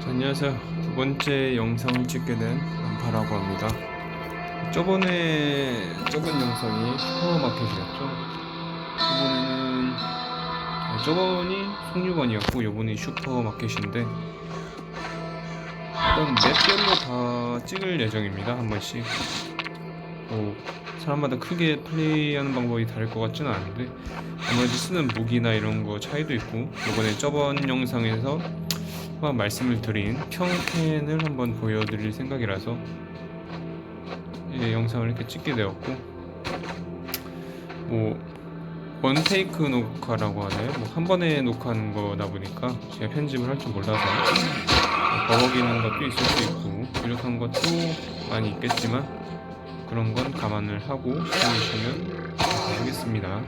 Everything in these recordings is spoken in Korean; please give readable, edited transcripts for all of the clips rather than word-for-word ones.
안녕하세요. 두 번째 영상을 찍게 된 남파라고 합니다. 저번 영상이 슈퍼마켓이었죠. 저번이 송유관이었고 이번이 슈퍼마켓인데 일단 맵별로 다 찍을 예정입니다. 한 번씩. 사람마다 크게 플레이하는 방법이 다를 것 같지는 않은데 아무래도 쓰는 무기나 이런 거 차이도 있고 이번에 저번 영상에서 말씀을 드린 평캔을 한번 보여드릴 생각이라서 영상을 이렇게 찍게 되었고, 원테이크 녹화라고 하나요? 한 번에 녹화하는 거다 보니까 제가 편집을 할 줄 몰라서 버벅이는 것도 있을 수 있고 부족한 것도 많이 있겠지만 그런 건 감안을 하고 시청해주시면 감사하겠습니다.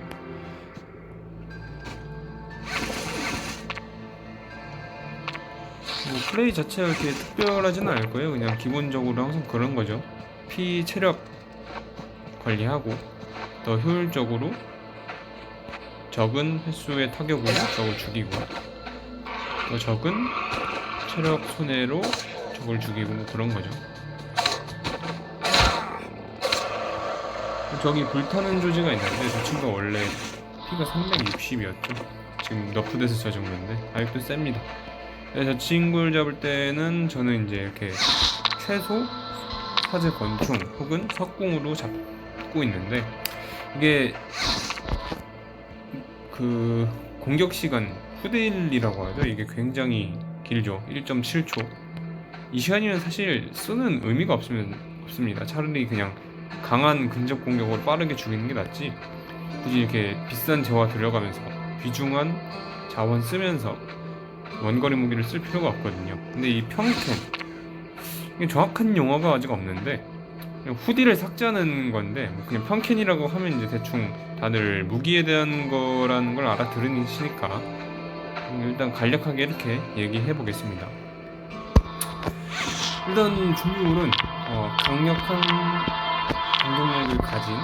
플레이 자체가 이렇게 특별하지는 않을 거예요. 그냥 기본적으로 항상 그런 거죠. 피 체력 관리하고 더 효율적으로 적은 횟수의 타격으로 적을 죽이고 더 적은 체력 손해로 적을 죽이고 그런 거죠. 저기 불타는 조지가 있는데 저 친구가 원래 피가 360이었죠. 지금 너프돼서 저 정도인데 아직도 셉니다. 저 친구를 잡을 때는 저는 이제 이렇게 최소 사제 권총 혹은 석궁으로 잡고 있는데 이게 그 공격 시간 후대1이라고 하죠. 이게 굉장히 길죠. 1.7초. 이 시간이면 사실 쓰는 의미가 없습니다. 차라리 그냥 강한 근접 공격으로 빠르게 죽이는 게 낫지 굳이 이렇게 비싼 재화 들여가면서 귀중한 자원 쓰면서 원거리 무기를 쓸 필요가 없거든요. 근데 이 평캔 이게 정확한 용어가 아직 없는데 그냥 후디를 삭제하는 건데 그냥 평캔이라고 하면 이제 대충 다들 무기에 대한 거라는 걸 알아들으시니까 일단 간략하게 이렇게 얘기해 보겠습니다. 일단 준비물은 강력한 공격력을 가진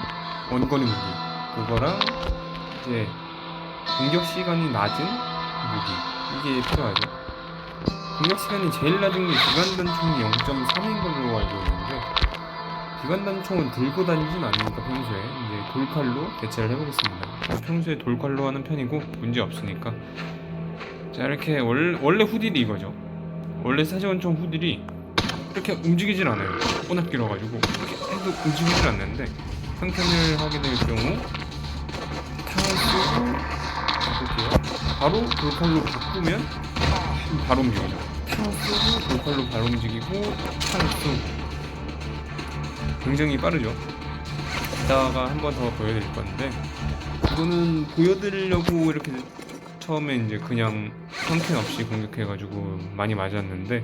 원거리 무기 그거랑 이제 공격 시간이 낮은 무기 이게 필요하죠. 공격 시간이 제일 낮은 게 기관단총이 0.3인 걸로 알고 있는데 기관단총은 들고 다니진 않으니까 평소에 이제 돌칼로 대체를 해보겠습니다. 평소에 돌칼로 하는 편이고 문제 없으니까. 자, 이렇게 원래 후딜이 이거죠. 원래 사제원총 후딜이 이렇게 움직이질 않아요. 꼬납 길어가지고 이렇게 해도 움직이질 않는데 평캔을 하게 될 경우 탕을 쓰고 바로 돌칼로 바꾸면 바로 움직이죠. 탕 쓰고 돌칼로 바로 움직이고 탕 쓰고 굉장히 빠르죠. 이따가 한 번 더 보여드릴 건데 이거는 보여드리려고 이렇게 처음에 이제 그냥 평캔 없이 공격해가지고 많이 맞았는데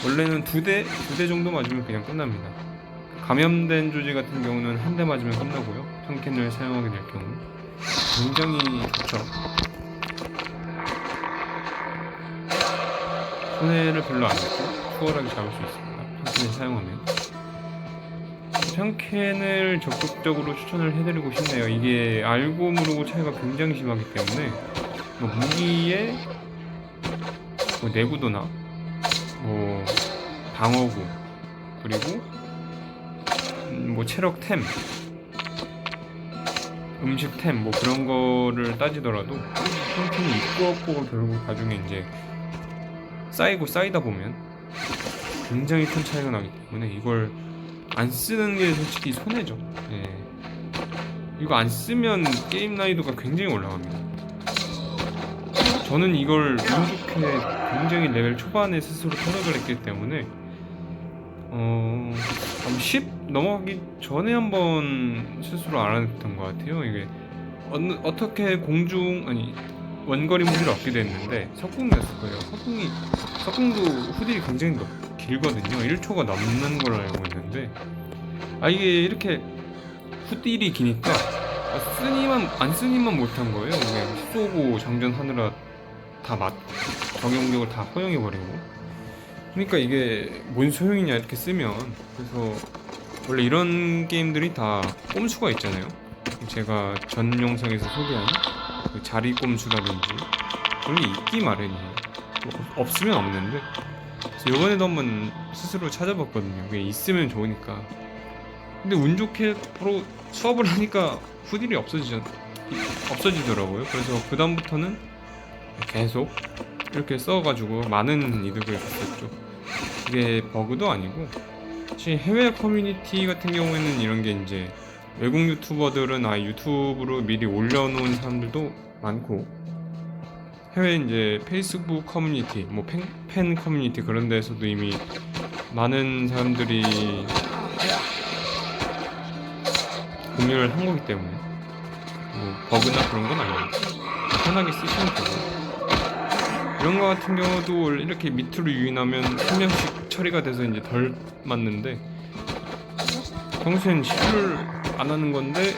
원래는 두 대 정도 맞으면 그냥 끝납니다. 감염된 조지 같은 경우는 한 대 맞으면 끝나고요. 평캔을 사용하게 될 경우 굉장히 좋죠. 손해를 별로 안 내고 수월하게 잡을 수 있습니다. 평캔을 사용하면. 평캔을 적극적으로 추천을 해드리고 싶네요. 이게 알고 모르고 차이가 굉장히 심하기 때문에 무기의 내구도나 방어구 그리고 체력템 음식템 그런 거를 따지더라도 평캔이 있고 없고가 결국 나중에 이제 쌓이다 보면 굉장히 큰 차이가 나기 때문에 이걸 안 쓰는 게 솔직히 손해죠. 이거 안 쓰면 게임 난이도가 굉장히 올라갑니다. 저는 이걸 운 좋게 굉장히 레벨 초반에 스스로 터득을 했기 때문에 10 넘어가기 전에 한번 스스로 알아냈던 것 같아요. 이게 어떻게 원거리 무기를 얻게 됐는데 석궁이었을 거예요. 석궁도 후딜이 굉장히 길거든요. 1초가 넘는 걸로 알고 있는데 이게 이렇게 후딜이 기니까 안 쓰니만 못한 거예요. 그냥 쏘고 장전하느라 다 맞고 정용력을 다 허용해버리고 그러니까 이게 뭔 소용이냐 이렇게 쓰면. 그래서 원래 이런 게임들이 다 꼼수가 있잖아요. 제가 전 영상에서 소개한 그 자리 꼼수라든지 그런 게 있기 마련이에요. 없으면 없는데 그래서 요번에도 한번 스스로 찾아봤거든요. 그게 있으면 좋으니까. 근데 운 좋게 바로 수업을 하니까 후딜이 없어지더라고요. 그래서 그 다음부터는 계속 이렇게 써가지고 많은 이득을 봤었죠. 이게 버그도 아니고, 사실 해외 커뮤니티 같은 경우에는 이런 게 이제 외국 유튜버들은 유튜브로 미리 올려놓은 사람들도 많고, 해외 이제 페이스북 커뮤니티, 뭐 팬 커뮤니티 그런 데서도 이미 많은 사람들이 공유를 한 거기 때문에 뭐 버그나 그런 건 아니에요. 편하게 쓰시면 되고, 이런 거 같은 경우도 이렇게 밑으로 유인하면 한 명씩 처리가 돼서 이제 덜 맞는데, 평소엔 시도를 안 하는 건데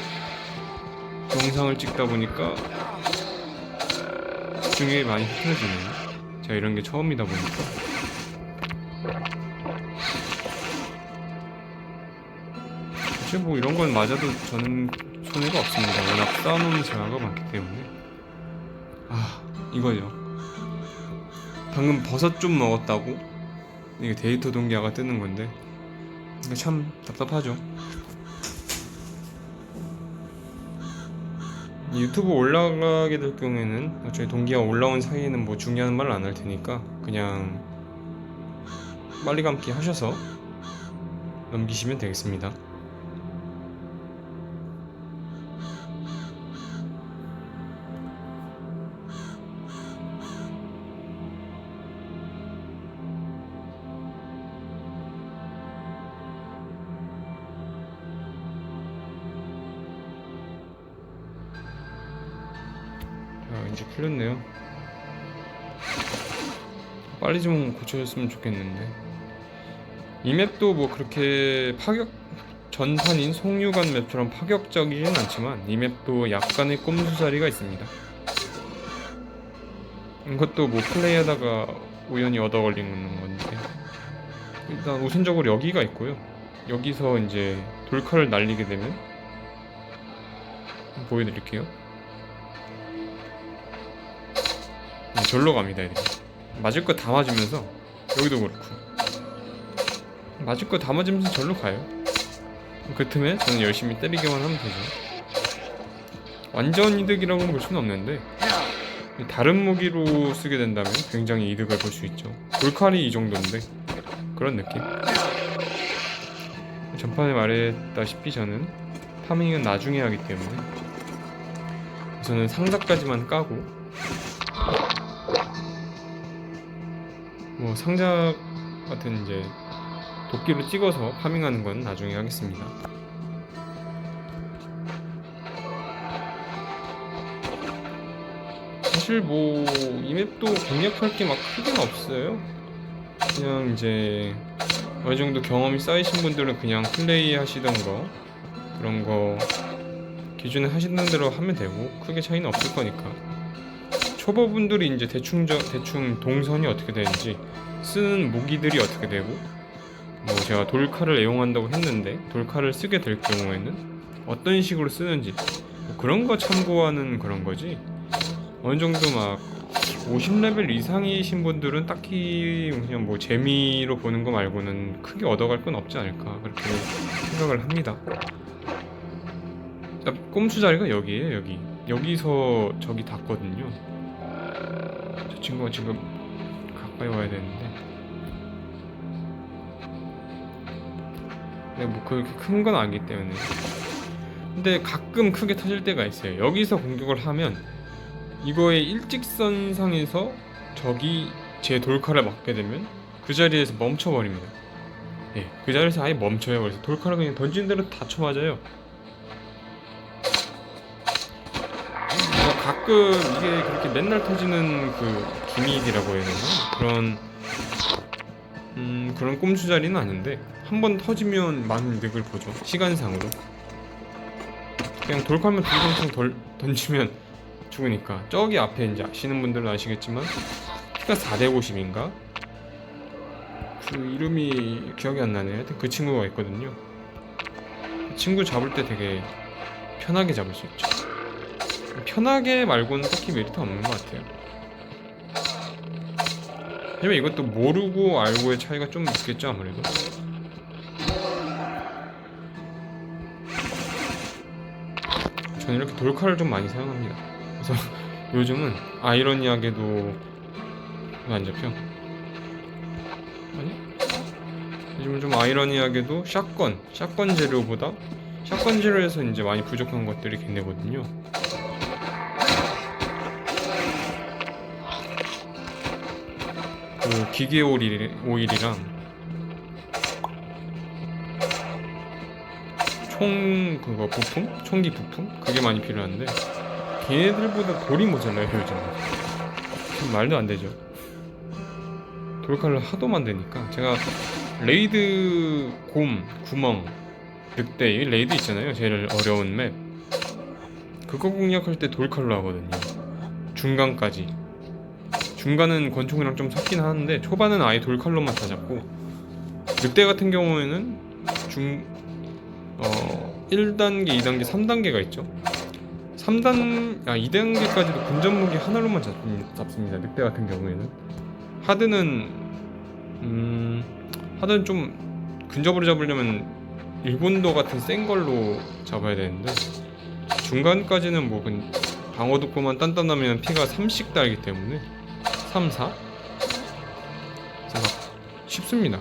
영상을 찍다 보니까 집중이 많이 흐트러지네요. 제가 이런 게 처음이다 보니까. 사실 뭐 이런 건 맞아도 저는 손해가 없습니다. 워낙 쌓아놓은 재화가 많기 때문에. 이거죠. 방금 버섯 좀 먹었다고 이게 데이터 동기화가 뜨는 건데, 이게 참 답답하죠. 유튜브 올라가게 될 경우에는 저희 동기화 올라온 사이에는 뭐 중요한 말을 안 할 테니까 그냥 빨리 감기 하셔서 넘기시면 되겠습니다. 이제 풀렸네요. 빨리 좀 고쳐졌으면 좋겠는데. 이 맵도 뭐 그렇게 전판인 송유관 맵처럼 파격적이진 않지만 이 맵도 약간의 꼼수자리가 있습니다. 이것도 뭐 플레이하다가 우연히 얻어 걸리는 건데, 일단 우선적으로 여기가 있고요. 여기서 이제 돌칼을 날리게 되면 보여드릴게요. 절로 갑니다. 애들이 맞을 거 다 맞으면서, 여기도 그렇고 맞을 거 다 맞으면서 절로 가요. 그 틈에 저는 열심히 때리기만 하면 되죠. 완전 이득이라고는 볼 수는 없는데, 다른 무기로 쓰게 된다면 굉장히 이득을 볼 수 있죠. 돌칼이 이 정도인데 그런 느낌. 전판에 말했다시피 저는 파밍은 나중에 하기 때문에 우선은 상자까지만 까고, 뭐 상자 같은 이제 도끼로 찍어서 파밍하는 건 나중에 하겠습니다. 사실 뭐 이 맵도 공략할 게 막 크게는 없어요. 그냥 이제 어느 정도 경험이 쌓이신 분들은 그냥 플레이 하시던 거, 그런 거 기존에 하시던 대로 하면 되고 크게 차이는 없을 거니까. 초보분들이 이제 대충 동선이 어떻게 되는지, 쓰는 무기들이 어떻게 되고, 뭐 제가 돌칼을 애용한다고 했는데 돌칼을 쓰게 될 경우에는 어떤 식으로 쓰는지, 뭐 그런 거 참고하는 그런 거지, 어느 정도 막 50레벨 이상이신 분들은 딱히 그냥 뭐 재미로 보는 거 말고는 크게 얻어갈 건 없지 않을까, 그렇게 생각을 합니다. 꼼수 자리가 여기에요. 여기서 저기 닿거든요. 저 친구가 지금 가까이 와야 되는데, 뭐 그렇게 큰 건 아니기 때문에. 근데 가끔 크게 터질 때가 있어요. 여기서 공격을 하면 이거의 일직선상에서 저기 제 돌칼을 맞게 되면 그 자리에서 멈춰버립니다. 그 자리에서 아예 멈춰요. 그래서 돌칼을 그냥 던진 대로 다 쳐맞아요. 가끔 이게 그렇게 맨날 터지는 그 기믹이라고 해야 되나? 그런 꼼수 자리는 아닌데, 한번 터지면 많은 이득을 보죠. 시간상으로. 그냥 돌칼만 두성창 던지면 죽으니까. 저기 앞에 이제 아시는 분들은 아시겠지만 피가 450인가? 그 이름이 기억이 안 나네요. 하여튼 그 친구가 있거든요. 그 친구 잡을 때 되게 편하게 잡을 수 있죠. 편하게 말고는 딱히 메리트 없는 것 같아요. 하지만 이것도 모르고 알고의 차이가 좀 있겠죠 아무래도. 저는 이렇게 돌칼을 좀 많이 사용합니다. 그래서 요즘은 아이러니하게도 왜 안 잡혀? 아니? 요즘은 좀 아이러니하게도 샷건 재료보다 샷건 재료에서 이제 많이 부족한 것들이 걔네거든요. 그 기계 오일이랑 총 그거 부품? 총기 부품? 그게 많이 필요한데 걔네들보다 돌이 모자라요 요즘. 좀 말도 안 되죠. 돌칼을 하도 만드니까 제가 레이드 구멍, 늑대 이 레이드 있잖아요. 제일 어려운 맵. 그거 공략할 때 돌칼로 하거든요. 중간까지. 중간은 권총이랑 좀 섞긴 하는데 초반은 아예 돌칼로만 다 잡고, 늑대 같은 경우에는 1단계, 2단계, 3단계가 있죠. 2단계까지도 근접 무기 하나로만 잡습니다. 늑대 같은 경우에는. 하드는 좀 근접으로 잡으려면 일본도 같은 센 걸로 잡아야 되는데, 중간까지는 뭐 방어 도구만 단단하면 피가 3씩 달기 때문에 3, 4? 그래서 막 쉽습니다.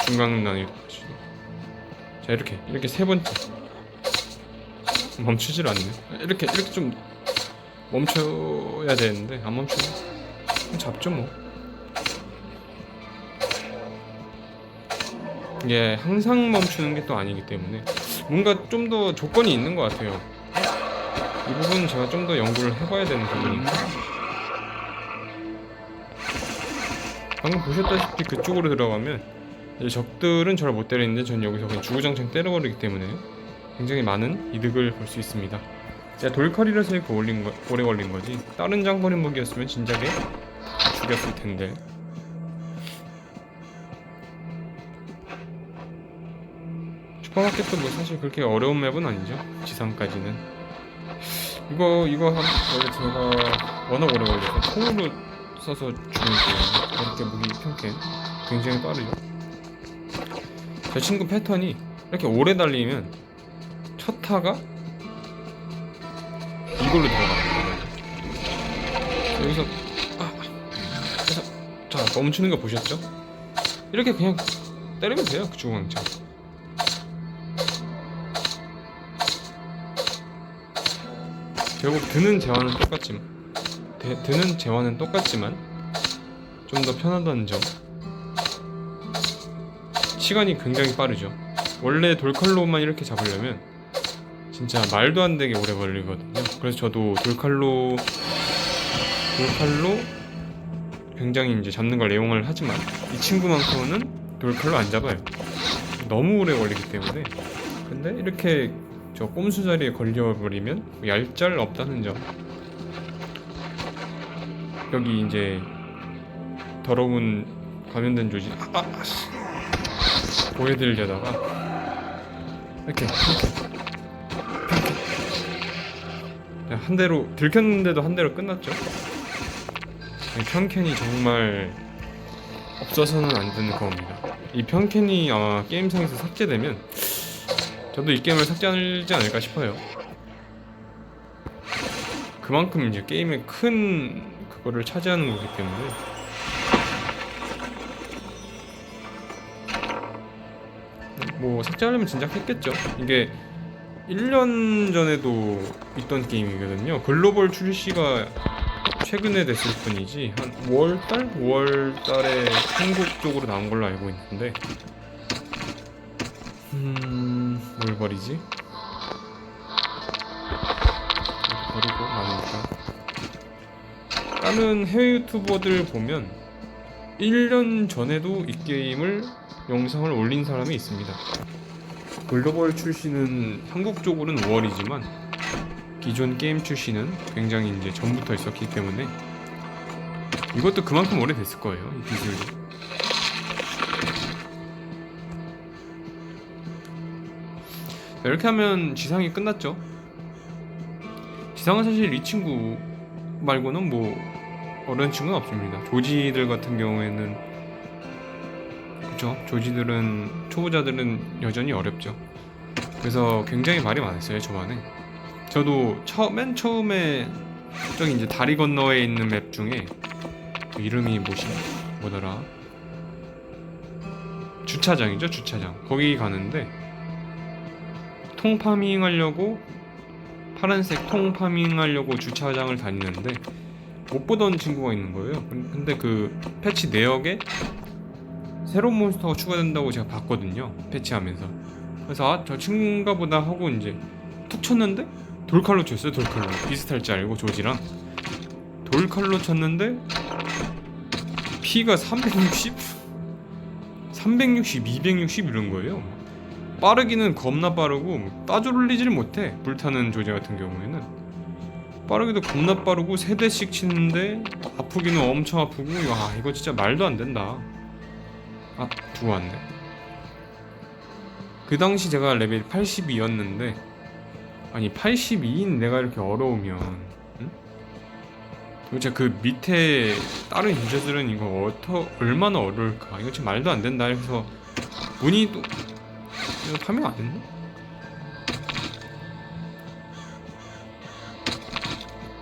중간 난이도. 자, 이렇게 세 번째 멈추질 않네. 이렇게 좀 멈춰야 되는데 안 멈추네. 잡죠 뭐. 이게 항상 멈추는 게 또 아니기 때문에 뭔가 좀 더 조건이 있는 것 같아요. 이 부분은 제가 좀 더 연구를 해봐야 되는 부분인데, 방금 보셨다시피 그쪽으로 들어가면 이제 적들은 저를 못 때리는데 전 여기서 그냥 주구장창 때려버리기 때문에 굉장히 많은 이득을 볼 수 있습니다. 제가 돌칼이라서 이렇게 오래 걸린 거지, 다른 장거리 무기였으면 진작에 죽였을 텐데. 슈퍼마켓도 뭐 사실 그렇게 어려운 맵은 아니죠. 지상까지는. 이거 원래 제가 워낙 오래 걸려서 총으로 써서 죽이니까 이렇게 무기 평캔 굉장히 빠르죠. 저 친구 패턴이 이렇게 오래 달리면 첫 타가 이걸로 들어가는 거예요. 여기서 그래서 자, 멈추는 거 보셨죠? 이렇게 그냥 때리면 돼요. 그 주구장창. 결국 드는 재화는 똑같지만 좀 더 편하다는 점. 시간이 굉장히 빠르죠. 원래 돌칼로만 이렇게 잡으려면 진짜 말도 안 되게 오래 걸리거든요. 그래서 저도 돌칼로 굉장히 이제 잡는 걸 애용을 하지만 이 친구만큼은 돌칼로 안 잡아요. 너무 오래 걸리기 때문에. 근데 이렇게 저 꼼수 자리에 걸려버리면 얄짤 없다는 점. 여기 이제 더러운 감염된 조직 보여드리려다가 이렇게 한 대로 들켰는데도 한 대로 끝났죠. 편캔이 정말 없어서는 안 되는 겁니다. 이 편캔이 아마 게임상에서 삭제되면 저도 이 게임을 삭제하지 않을까 싶어요. 그만큼 이제 게임의 큰 그거를 차지하는 거기 때문에. 뭐 삭제하려면 진작 했겠죠. 이게 1년 전에도 있던 게임이거든요. 글로벌 출시가 최근에 됐을 뿐이지 한 5월달에 한국 쪽으로 나온 걸로 알고 있는데, 뭘 버리지? 버리고 많으니까. 다른 해외 유튜버들 보면 1년 전에도 이 게임을 영상을 올린 사람이 있습니다. 글로벌 출시는 한국 쪽으로는 5월이지만 기존 게임 출시는 굉장히 이제 전부터 있었기 때문에 이것도 그만큼 오래됐을 거예요. 이 기술이. 이렇게 하면 지상이 끝났죠. 지상은 사실 이 친구 말고는 뭐 어려운 친구는 없습니다. 조지들 같은 경우에는 그쵸? 조지들은 초보자들은 여전히 어렵죠. 그래서 굉장히 말이 많았어요 초반에. 저도 맨 처음에 저기 이제 다리 건너에 있는 맵 중에 그 이름이 뭐더라? 주차장이죠, 주차장. 거기 가는데 통 파밍 하려고 파란색 통 파밍 하려고 주차장을 다니는데 못 보던 친구가 있는 거예요. 근데 그 패치 내역에 새로운 몬스터가 추가된다고 제가 봤거든요, 패치하면서. 그래서 저 친구인가 보다 하고 이제 툭 쳤는데 돌칼로 쳤어요. 돌칼로 비슷할 줄 알고 조지랑 돌칼로 쳤는데 피가 360, 260 이런 거예요. 빠르기는 겁나 빠르고 따돌리질 못해. 불타는 조지 같은 경우에는 빠르기도 겁나 빠르고 3대씩 치는데 아프기는 엄청 아프고. 와, 이거 진짜 말도 안 된다. 두고 왔네. 그 당시 제가 레벨 82였는데 아니 82인 내가 이렇게 어려우면 응? 도대체 그 밑에 다른 유저들은 이거 얼마나 어려울까. 이거 진짜 말도 안 된다 해서 문의도 이거 파밍 안 됐나?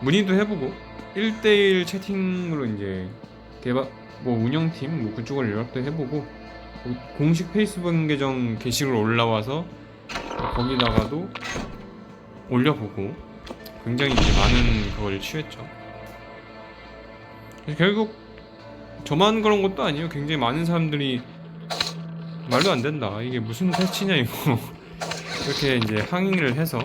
문의도 해보고 1대1 채팅으로 이제 운영팀 그쪽을 연락도 해보고 공식 페이스북 계정 게시글 올라와서 거기다가도 올려보고 굉장히 이제 많은 그걸 취했죠. 결국 저만 그런 것도 아니에요. 굉장히 많은 사람들이 말도 안 된다, 이게 무슨 패치냐 이거 이렇게 이제 항의를 해서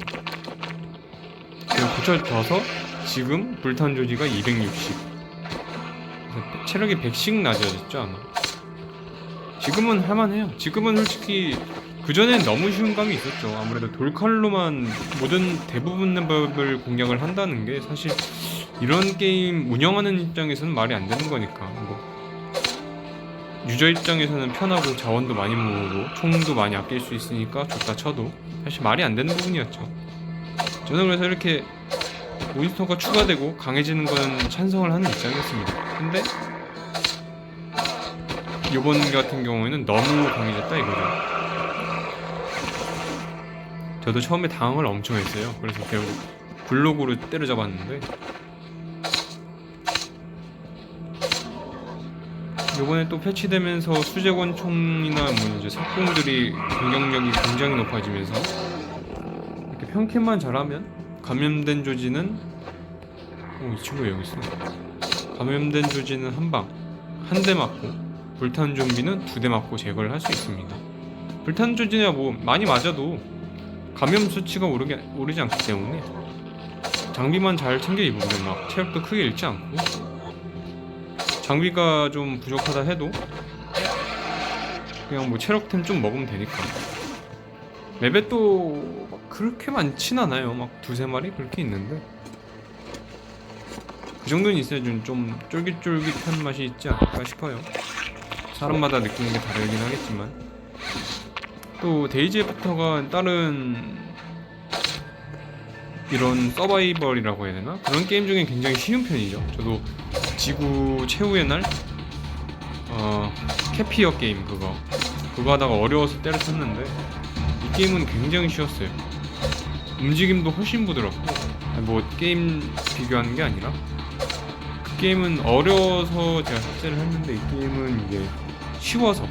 고쳐져서 지금 불탄 조지가 260, 체력이 100씩 낮아졌죠 아마. 지금은 할만해요. 지금은 솔직히 그전엔 너무 쉬운 감이 있었죠. 아무래도 돌칼로만 대부분의 법을 공략을 한다는 게 사실 이런 게임 운영하는 입장에서는 말이 안 되는 거니까. 유저 입장에서는 편하고 자원도 많이 모으고 총도 많이 아낄 수 있으니까 좋다 쳐도 사실 말이 안 되는 부분이었죠. 저는 그래서 이렇게 몬스터가 추가되고 강해지는 건 찬성을 하는 입장이었습니다. 근데 이번 같은 경우에는 너무 강해졌다 이거죠. 저도 처음에 당황을 엄청 했어요. 그래서 결국 블록으로 때려잡았는데 요번에 또 패치되면서 수제권총이나 이제 석궁들이 공격력이 굉장히 높아지면서 이렇게 평캔만 잘하면 감염된 조지는 이 친구 여기 있어. 감염된 조지는 한 대 맞고 불타는 좀비는 2대 맞고 제거를 할 수 있습니다. 불타는 조지냐 많이 맞아도 감염 수치가 오르지 않기 때문에 장비만 잘 챙겨 입으면 막 체력도 크게 잃지 않고, 장비가 좀 부족하다 해도 그냥 체력템 좀 먹으면 되니까. 맵에 또 막 그렇게 많진 않아요. 막 2-3마리 그렇게 있는데 그 정도는 있어야 좀 쫄깃쫄깃한 맛이 있지 않을까 싶어요. 사람마다 느끼는 게 다르긴 하겠지만, 또 데이지 애프터가 다른 이런 서바이벌이라고 해야 되나? 그런 게임 중에 굉장히 쉬운 편이죠. 저도 지구 최후의 날 캐피어 게임 그거 하다가 어려워서 때려쳤는데 이 게임은 굉장히 쉬웠어요. 움직임도 훨씬 부드럽고, 게임 비교하는 게 아니라 그 게임은 어려워서 제가 삭제를 했는데 이 게임은 이게 쉬워서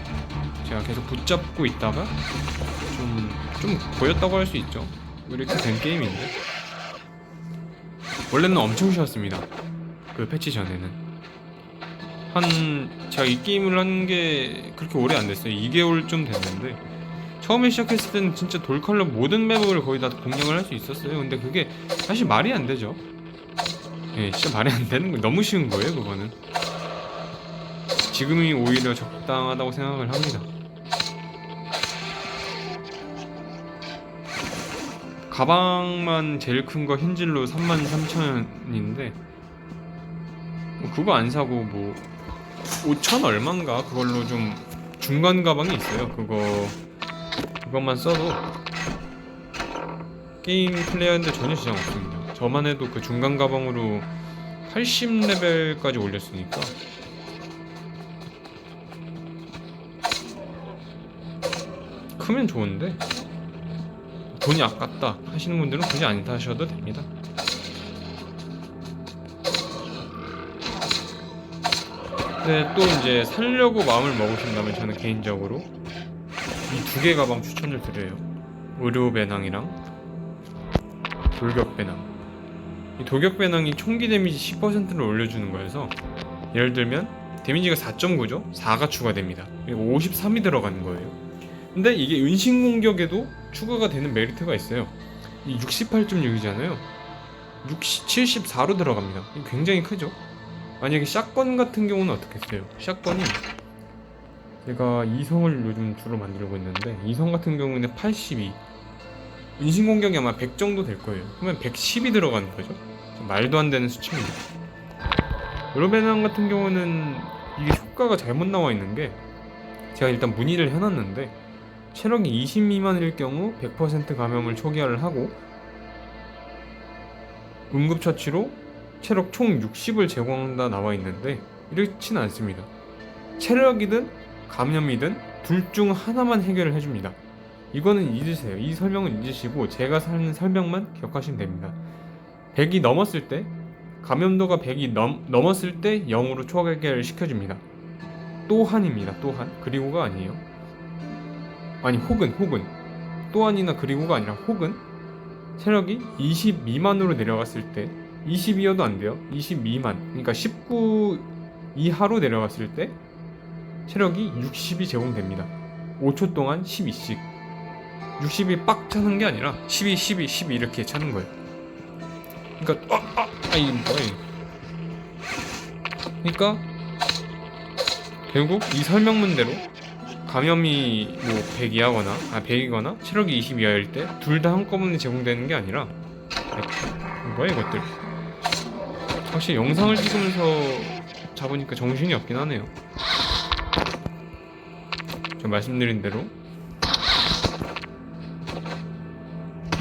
제가 계속 붙잡고 있다가 좀 보였다고 할 수 있죠. 이렇게 된 게임인데 원래는 엄청 쉬웠습니다. 그 패치 전에는 제가 이 게임을 한 게 그렇게 오래 안 됐어요. 2개월쯤 됐는데 처음에 시작했을 때는 진짜 돌칼로 모든 맵을 거의 다 공략을 할 수 있었어요. 근데 그게 사실 말이 안 되죠. 진짜 말이 안 되는 거예요. 너무 쉬운 거예요 그거는. 지금이 오히려 적당하다고 생각을 합니다. 가방만 제일 큰 거 흰질로 33,000원인데 그거 안 사고 5,000 얼마인가 그걸로 좀 중간 가방이 있어요. 그것만 써도 게임 플레이하는데 전혀 지장 없습니다. 저만 해도 그 중간 가방으로 80레벨까지 올렸으니까 크면 좋은데 돈이 아깝다 하시는 분들은 굳이 안 타셔도 됩니다. 네, 또 이제 살려고 마음을 먹으신다면 저는 개인적으로 이 두 개 가방 추천을 드려요. 의료 배낭이랑 돌격 배낭. 이 돌격 배낭이 총기 데미지 10%를 올려주는 거여서 예를 들면 데미지가 4.9죠? 4가 추가됩니다. 그리고 53이 들어가는 거예요. 근데 이게 은신 공격에도 추가가 되는 메리트가 있어요. 이 68.6이잖아요. 74로 들어갑니다. 이거 굉장히 크죠? 만약에 샷건 같은 경우는 어떻게 써요? 샷건이 제가 2성을 요즘 주로 만들고 있는데 2성 같은 경우는 82 은신 공격이 아마 100 정도 될 거예요. 그러면 110이 들어가는 거죠. 말도 안 되는 수치입니다. 로베낭 같은 경우는 이게 효과가 잘못 나와 있는 게 제가 일단 문의를 해놨는데 체력이 20 미만일 경우 100% 감염을 초기화를 하고 응급처치로 체력 총 60을 제공한다 나와 있는데 이렇진 않습니다. 체력이든 감염이든 둘 중 하나만 해결을 해줍니다. 이거는 잊으세요. 이 설명은 잊으시고 제가 하는 설명만 기억하시면 됩니다. 100이 넘었을 때 감염도가 100이 넘었을 때 0으로 초기화를 시켜줍니다. 또한입니다. 또한 그리고가 아니에요. 아니 혹은 또한이나 그리고가 아니라 혹은 체력이 20 미만으로 내려갔을 때 20이어도 안 돼요. 20 미만 그러니까 19 이하로 내려갔을 때 체력이 60이 제공됩니다. 5초 동안 12씩 60이 빡 차는 게 아니라 12, 12, 12 이렇게 차는 거예요. 그러니까 이게 뭐야? 그러니까 결국 이 설명문대로 감염이 뭐 100이하거나 100이거나 체력이 20 이하일 때 둘 다 한꺼번에 제공되는 게 아니라 뭐야 이것들. 확실히 영상을 찍으면서 잡으니까 정신이 없긴 하네요. 제가 말씀드린 대로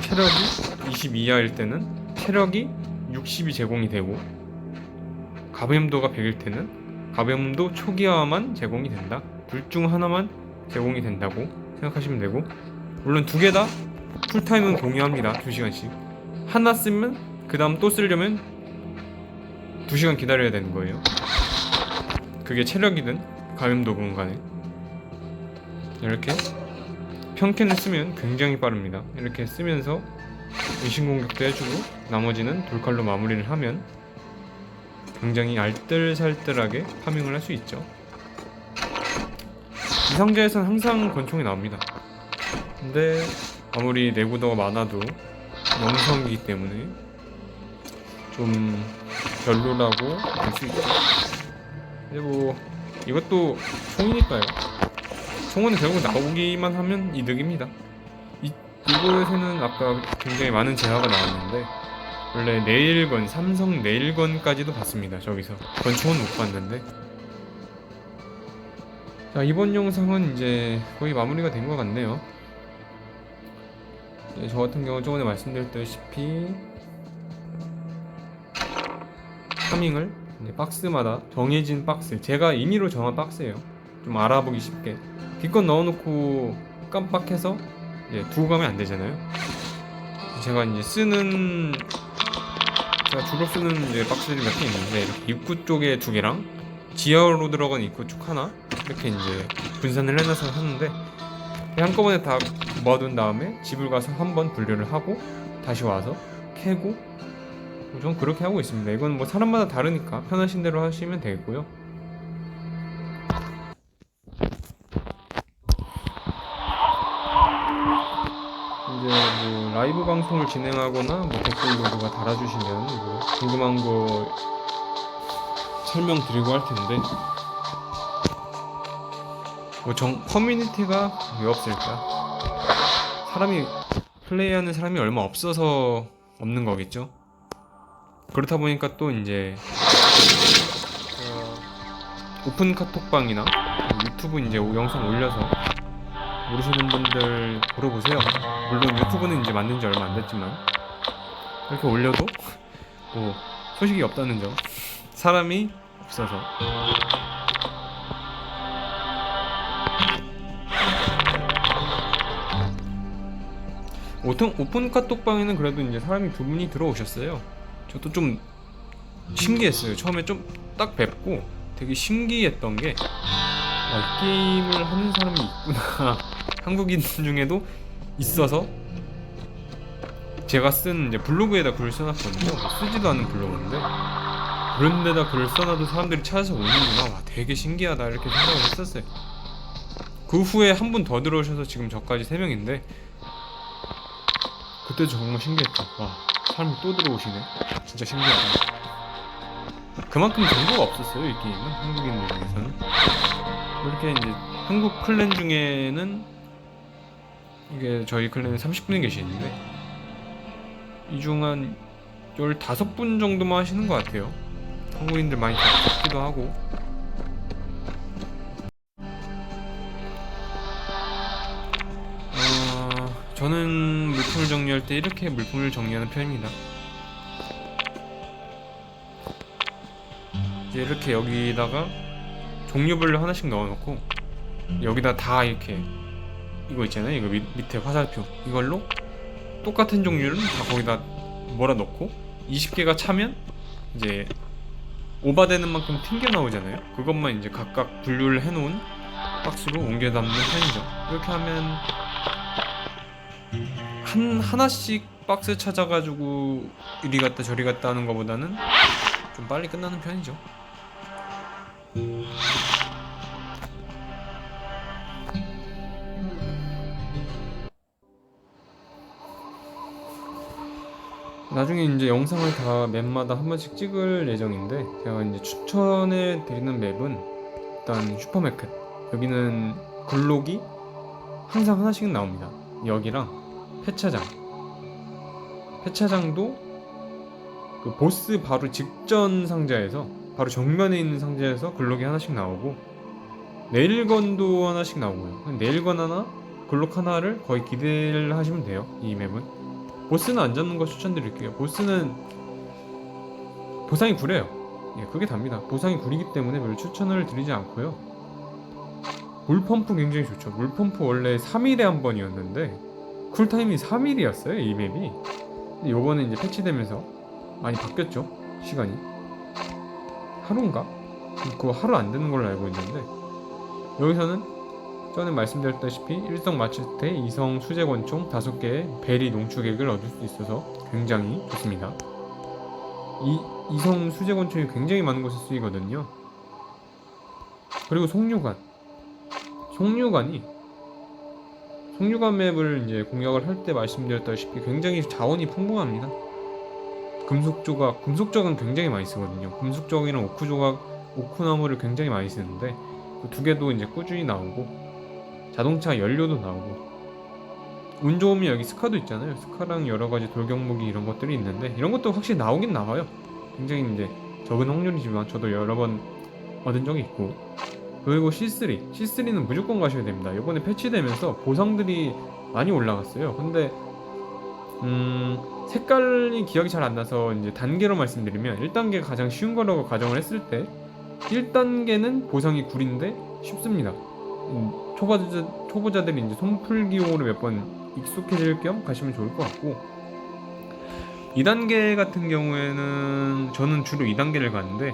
체력이 20 이하일 때는 체력이 60이 제공이 되고 감염도가 100일 때는 감염도 초기화만 제공이 된다. 둘 중 하나만 제공이 된다고 생각하시면 되고 물론 두 개 다 풀타임은 공유합니다. 2시간씩 하나 쓰면 그 다음 또 쓰려면 2시간 기다려야 되는 거예요. 그게 체력이든 감염도든 간에 이렇게 평캔을 쓰면 굉장히 빠릅니다. 이렇게 쓰면서 은신 공격도 해주고 나머지는 돌칼로 마무리를 하면 굉장히 알뜰살뜰하게 파밍을 할 수 있죠. 이 상자에서는 항상 권총이 나옵니다. 근데 아무리 내구도가 많아도 영성이기 때문에 좀 별로라고 볼 수 있죠. 근데 뭐 이것도 총이니까요. 총은 결국 나오기만 하면 이득입니다. 이곳에는 아까 굉장히 많은 재화가 나왔는데 원래 네일건, 삼성 네일건까지도 봤습니다. 저기서 권총은 못 봤는데 자 이번 영상은 이제 거의 마무리가 된 것 같네요. 저 같은 경우 저번에 말씀드렸다시피 파밍을 박스마다 정해진 박스 제가 임의로 정한 박스예요. 좀 알아보기 쉽게 기껏 넣어놓고 깜빡해서 이제 두고 가면 안 되잖아요. 제가 이제 제가 주로 쓰는 이제 박스들이 몇 개 있는데 이렇게 입구 쪽에 두 개랑 지하로 들어간 입구 쪽 하나 이렇게 이제 분산을 해놔서 하는데 한꺼번에 다 모아둔 다음에 집을 가서 한번 분류를 하고 다시 와서 캐고 좀 그렇게 하고 있습니다. 이건 뭐 사람마다 다르니까 편하신 대로 하시면 되고요. 이제 뭐 라이브 방송을 진행하거나 뭐 댓글로 누가 달아주시면 뭐 궁금한 거 설명드리고 할 텐데 뭐 커뮤니티가 왜 없을까? 플레이하는 사람이 얼마 없어서 없는 거겠죠. 그렇다 보니까 또 이제 오픈 카톡방이나 유튜브 이제 영상 올려서 모르시는 분들 보러보세요. 물론 유튜브는 이제 만든 지 얼마 안 됐지만 이렇게 올려도 뭐 소식이 없다는 점. 사람이 없어서. 오픈 카톡방에는 그래도 이제 사람이 두 분이 들어오셨어요. 저도 좀 신기했어요. 처음에 좀 딱 뵙고 되게 신기했던 게 게임을 하는 사람이 있구나. 한국인 중에도 있어서 제가 쓴 이제 블로그에다 글을 써놨거든요. 쓰지도 않은 블로그인데 그런 데다 글을 써놔도 사람들이 찾아서 오는구나. 와, 되게 신기하다 이렇게 생각을 했었어요. 그 후에 한 분 더 들어오셔서 지금 저까지 3명인데 그때 정말 신기했죠. 와, 사람이 또 들어오시네. 진짜 신기하다. 그만큼 정보가 없었어요, 이 게임은. 한국인들 중에서는. 이렇게 이제 한국 클랜 중에는 이게 저희 클랜에 30분이 계시는데 이 중 한 15분 정도만 하시는 것 같아요. 한국인들 많이 잡기도 하고. 저는 물품을 정리할 때 이렇게 물품을 정리하는 편입니다. 이제 이렇게 여기다가 종류별로 하나씩 넣어놓고 여기다 다 이렇게 이거 있잖아요. 이거 밑에 화살표 이걸로 똑같은 종류를 다 거기다 몰아넣고 20개가 차면 이제 오버되는 만큼 튕겨 나오잖아요. 그것만 이제 각각 분류를 해놓은 박스로 옮겨 담는 편이죠. 이렇게 하면 하나씩 박스 찾아가지고 이리 갔다 저리 갔다 하는 것보다는 좀 빨리 끝나는 편이죠. 나중에 이제 영상을 다 맵마다 한 번씩 찍을 예정인데 제가 이제 추천해 드리는 맵은 일단 슈퍼마켓. 여기는 글록이 항상 하나씩 나옵니다. 여기랑 폐차장도 그 보스 바로 직전 상자에서 바로 정면에 있는 상자에서 글록이 하나씩 나오고 네일건도 하나씩 나오고요. 네일건 하나, 글록 하나를 거의 기대를 하시면 돼요. 이 맵은 보스는 안 잡는 거 추천드릴게요. 보스는 보상이 구려요. 예, 그게 답니다. 보상이 구리기 때문에 별로 추천을 드리지 않고요. 물펌프 굉장히 좋죠. 물펌프 원래 3일에 한 번이었는데 쿨타임이 3일이었어요 이 맵이. 근데 요번에 이제 패치되면서 많이 바뀌었죠. 시간이 하루인가? 그거 하루 안 되는 걸로 알고 있는데 여기서는 전에 말씀드렸다시피 1성 마체테, 2성 수제권총 5개의 베리 농축액을 얻을 수 있어서 굉장히 좋습니다. 2성 수제권총이 굉장히 많은 곳에 쓰이거든요. 그리고 속류관 맵을 이제 공략을 할 때 말씀드렸다시피 굉장히 자원이 풍부합니다. 금속 조각은 굉장히 많이 쓰거든요. 금속 조각이랑 오크나무를 굉장히 많이 쓰는데 그 두 개도 이제 꾸준히 나오고 자동차 연료도 나오고 운 좋으면 여기 스카도 있잖아요. 스카랑 여러 가지 돌격무기 이런 것들이 있는데 이런 것도 확실히 나오긴 나와요. 굉장히 이제 적은 확률이지만 저도 여러 번 얻은 적이 있고. 그리고 C3는 무조건 가셔야 됩니다. 이번에 패치되면서 보상들이 많이 올라갔어요. 근데 색깔이 기억이 잘 안 나서 이제 단계로 말씀드리면 1단계가 가장 쉬운 거라고 가정을 했을 때 1단계는 보상이 구린데 쉽습니다. 초보자들이 이제 손풀기용으로 몇 번 익숙해질 겸 가시면 좋을 것 같고 2단계 같은 경우에는 저는 주로 2단계를 가는데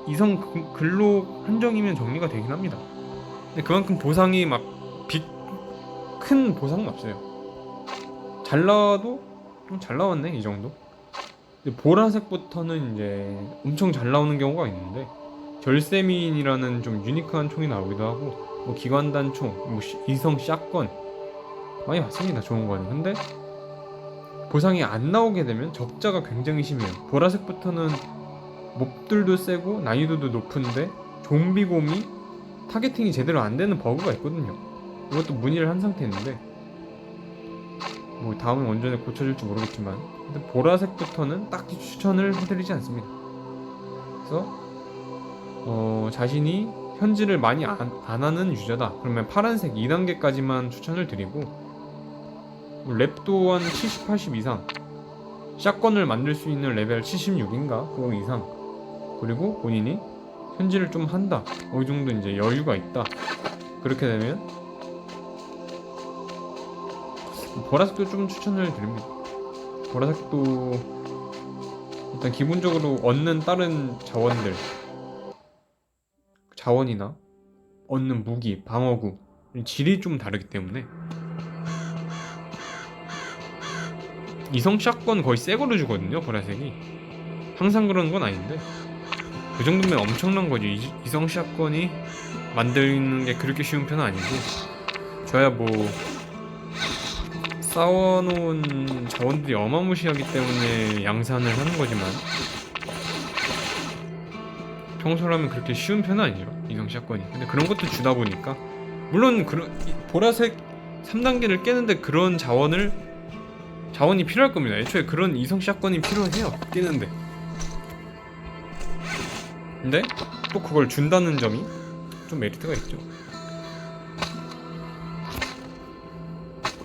이성 글록 한정이면 정리가 되긴 합니다. 근데 그만큼 보상이 막 큰 보상은 없어요. 잘 나와도 좀 잘 나왔네 이 정도. 보라색부터는 이제 엄청 잘 나오는 경우가 있는데 절세민이라는 좀 유니크한 총이 나오기도 하고 뭐 기관단총, 뭐 이성 샷건 많이 봤습니다. 좋은 거는. 근데 보상이 안 나오게 되면 적자가 굉장히 심해요. 보라색부터는 몹들도 세고 난이도도 높은데 좀비곰이 타겟팅이 제대로 안 되는 버그가 있거든요. 이것도 문의를 한 상태인데 뭐 다음은 원전에 고쳐질지 모르겠지만 근데 보라색부터는 딱히 추천을 해드리지 않습니다. 그래서 자신이 현질을 많이 안 하는 유저다 그러면 파란색 2단계까지만 추천을 드리고 랩도 한 70, 80 이상 샷건을 만들 수 있는 레벨 76인가 그거 이상, 그리고 본인이 현질을 좀 한다, 어느 정도 이제 여유가 있다, 그렇게 되면 보라색도 좀 추천을 드립니다. 보라색도 일단 기본적으로 얻는 다른 자원이나 얻는 무기, 방어구 질이 좀 다르기 때문에, 이성 샷건 거의 새 거로 주거든요, 보라색이. 항상 그런 건 아닌데 그 정도면 엄청난 거죠. 이성 샷건이 만드는 게 그렇게 쉬운 편은 아니고, 저야 뭐 쌓아놓은 자원들이 어마무시하기 때문에 양산을 하는 거지만, 평소라면 그렇게 쉬운 편은 아니죠, 이성 샷건이. 근데 그런 것도 주다 보니까, 물론 보라색 3단계를 깨는데 그런 자원이 필요할 겁니다. 애초에 그런 이성 샷건이 필요해요, 깨는데. 근데 또 그걸 준다는 점이 좀 메리트가 있죠.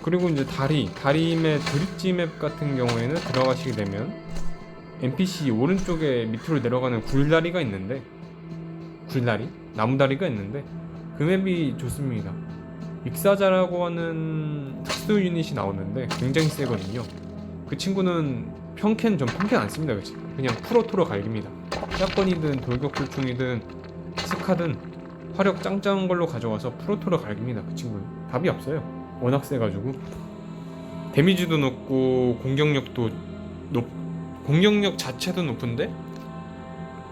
그리고 이제 다리맵 브릿지 맵 같은 경우에는 들어가시게 되면 NPC 오른쪽에 밑으로 내려가는 나무다리가 있는데, 그 맵이 좋습니다. 익사자라고 하는 특수 유닛이 나오는데 굉장히 세거든요. 그 친구는 전 평캔 안 씁니다. 그냥 프로토로 갈깁니다. 샷건이든 돌격불총이든 스카든 화력 짱짱한 걸로 가져와서 프로토로 갈깁니다. 그 친구는 답이 없어요. 워낙 세가지고 데미지도 높고 공격력 자체도 높은데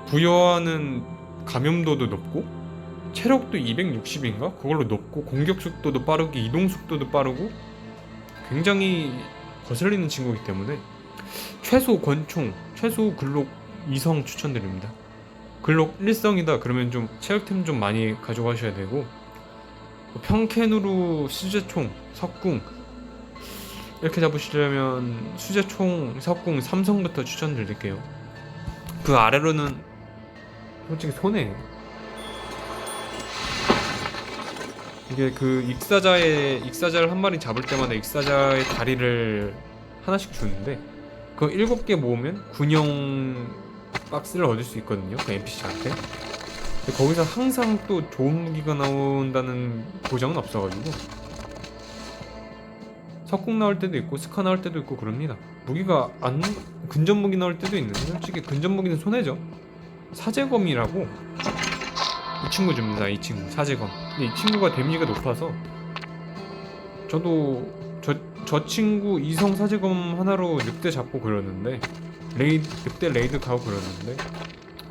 부여하는 감염도도 높고 체력도 260인가? 그걸로 높고 공격 속도도 빠르고 이동 속도도 빠르고 굉장히 거슬리는 친구이기 때문에 최소 권총, 최소 글록 2성 추천드립니다. 글록 1성이다 그러면 좀 체력템 좀 많이 가져가셔야 되고, 평캔으로 수제총, 석궁 이렇게 잡으시려면 수제총, 석궁 3성부터 추천드릴게요. 그 아래로는 솔직히 손해예요. 이게 그 익사자를 한 마리 잡을 때마다 익사자의 다리를 하나씩 주는데, 그거 7개 모으면 군용 박스를 얻을 수 있거든요, 그 NPC한테. 근데 거기서 항상 또 좋은 무기가 나온다는 보장은 없어가지고 석궁 나올 때도 있고 스카 나올 때도 있고 그럽니다. 근접 무기 나올 때도 있는데 솔직히 근접 무기는 손해죠. 사제검이라고 이 친구 줍니다. 이 친구 사제검. 근데 이 친구가 데미지가 높아서 저도 저 친구 이성 사제검 하나로 늑대 잡고 그러는데, 늑대 레이드 가고 그러는데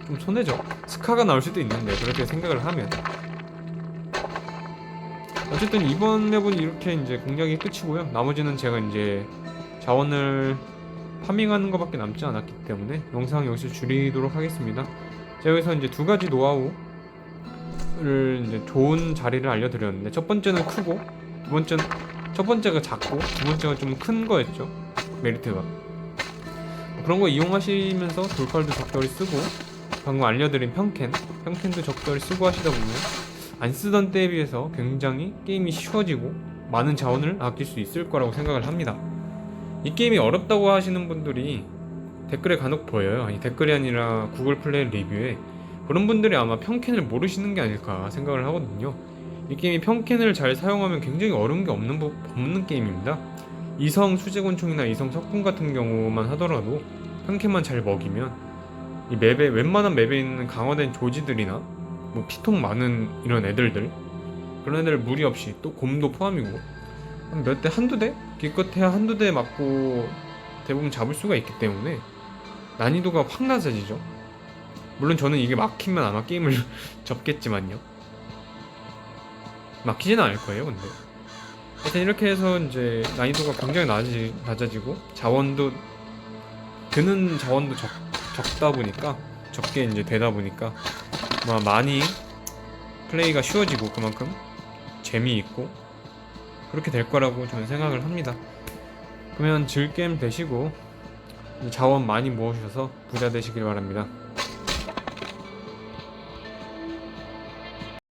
좀 손해죠. 스카가 나올 수도 있는데 그렇게 생각을 하면. 어쨌든 이번 맵은 이렇게 이제 공략이 끝이고요. 나머지는 제가 이제 자원을 파밍하는 것밖에 남지 않았기 때문에 영상 여기서 줄이도록 하겠습니다. 제가 여기서 이제 두 가지 노하우를 이제 좋은 자리를 알려드렸는데, 첫 번째는 크고 첫 번째가 작고 두 번째가 좀 큰 거였죠, 메리트가. 그런 거 이용하시면서 돌팔도 적절히 쓰고, 방금 알려드린 평캔도 적절히 쓰고 하시다 보면 안 쓰던 때에 비해서 굉장히 게임이 쉬워지고 많은 자원을 아낄 수 있을 거라고 생각을 합니다. 이 게임이 어렵다고 하시는 분들이 댓글에 간혹 보여요. 이 댓글이 아니라 구글 플레이 리뷰에. 그런 분들이 아마 평캔을 모르시는 게 아닐까 생각을 하거든요. 이 게임이 평캔을 잘 사용하면 굉장히 어려운 게 없는 게임입니다. 이성 수제권총이나 이성 석궁 같은 경우만 하더라도 평캔만 잘 먹이면 이 웬만한 맵에 있는 강화된 조지들이나 뭐 피통 많은 이런 그런 애들 무리 없이, 또 곰도 포함이고 몇 대 한두 대? 기껏해야 한두 대 맞고 대부분 잡을 수가 있기 때문에 난이도가 확 낮아지죠. 물론 저는 이게 막히면 아마 게임을 접겠지만요. 막히지는 않을 거예요, 근데. 하여튼 이렇게 해서 이제 난이도가 굉장히 낮아지고 드는 자원도 적다 보니까, 적게 이제 되다 보니까 많이 플레이가 쉬워지고 그만큼 재미있고 그렇게 될 거라고 저는 생각을 합니다. 그러면 즐게임 되시고 자원 많이 모으셔서 부자 되시길 바랍니다.